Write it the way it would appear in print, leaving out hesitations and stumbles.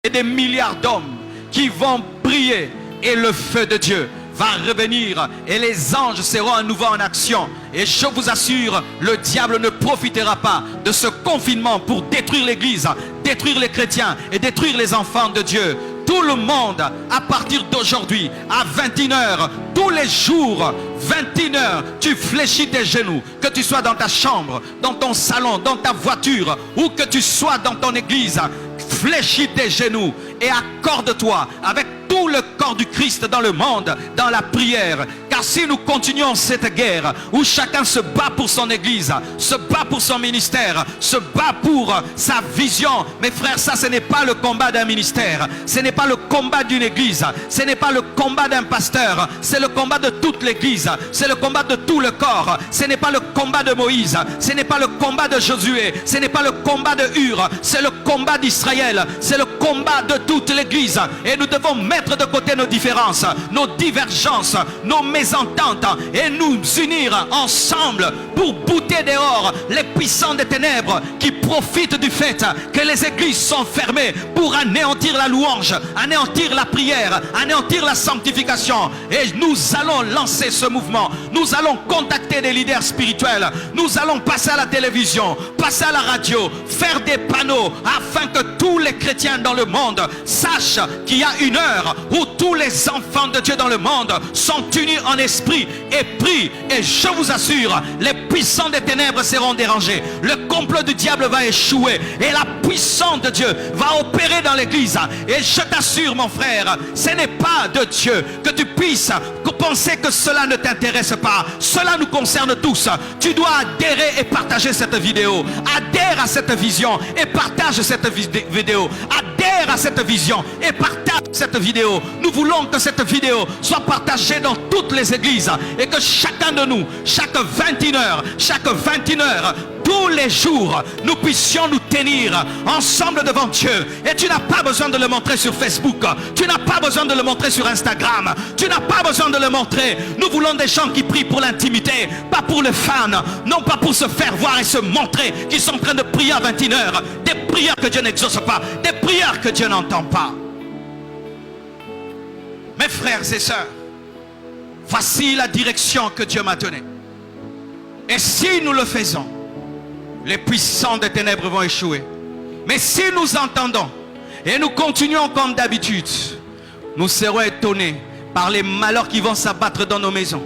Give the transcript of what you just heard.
et des milliards d'hommes qui vont prier et le feu de Dieu va revenir et les anges seront à nouveau en action. Et je vous assure, le diable ne profitera pas de ce confinement pour détruire l'église, détruire les chrétiens et détruire les enfants de Dieu. Tout le monde, à partir d'aujourd'hui, à 21h, tous les jours, 21h, tu fléchis tes genoux. Que tu sois dans ta chambre, dans ton salon, dans ta voiture, ou que tu sois dans ton église, fléchis tes genoux et accorde-toi avec tout le corps du Christ dans le monde, dans la prière. Car si nous continuons cette guerre où chacun se bat pour son église, se bat pour son ministère, se bat pour sa vision, mes frères, ça ce n'est pas le combat d'un ministère, ce n'est pas le combat d'une église, ce n'est pas le combat d'un pasteur, c'est le combat de toute l'église, c'est le combat de tout le corps. Ce n'est pas le combat de Moïse, ce n'est pas le combat de Josué, ce n'est pas le combat de Hur, c'est le combat d'Israël, c'est le combat de toute l'église. Et nous devons mettre de côté nos différences, nos divergences, nos mésententes et nous unir ensemble pour bouter dehors les puissants des ténèbres qui profitent du fait que les églises sont fermées pour anéantir la louange, anéantir la prière, anéantir la sanctification. Et nous allons lancer ce mouvement, nous allons contacter des leaders spirituels, nous allons passer à la télévision, passer à la radio, faire des panneaux afin que tous les chrétiens dans le monde sachent qu'il y a une heure où tous les enfants de Dieu dans le monde sont unis en esprit et prient. Et je vous assure, les puissants des ténèbres seront dérangés, le complot du diable va échouer et la puissance de Dieu va opérer dans l'église. Et je t'assure mon frère, ce n'est pas de Dieu que tu puisses penser que cela ne t'intéresse pas. Cela nous concerne tous. Tu dois adhérer et partager cette vidéo. Adhère à cette vision et partage cette vidéo. Adhère à cette vision et partage cette vidéo. Nous voulons que cette vidéo soit partagée dans toutes les églises et que chacun de nous, chaque 21h, tous les jours, nous puissions nous tenir ensemble devant Dieu. Et tu n'as pas besoin de le montrer sur Facebook. Tu n'as pas besoin de le montrer sur Instagram. Tu n'as pas besoin de le montrer. Nous voulons des gens qui prient pour l'intimité, pas pour le fan, non pas pour se faire voir et se montrer qu'ils sont en train de prier à 21h. Des prières que Dieu n'exauce pas, des prières que Dieu n'entend pas. Mes frères et sœurs, voici la direction que Dieu m'a donnée. Et si nous le faisons, les puissants des ténèbres vont échouer. Mais si nous entendons et nous continuons comme d'habitude, nous serons étonnés par les malheurs qui vont s'abattre dans nos maisons.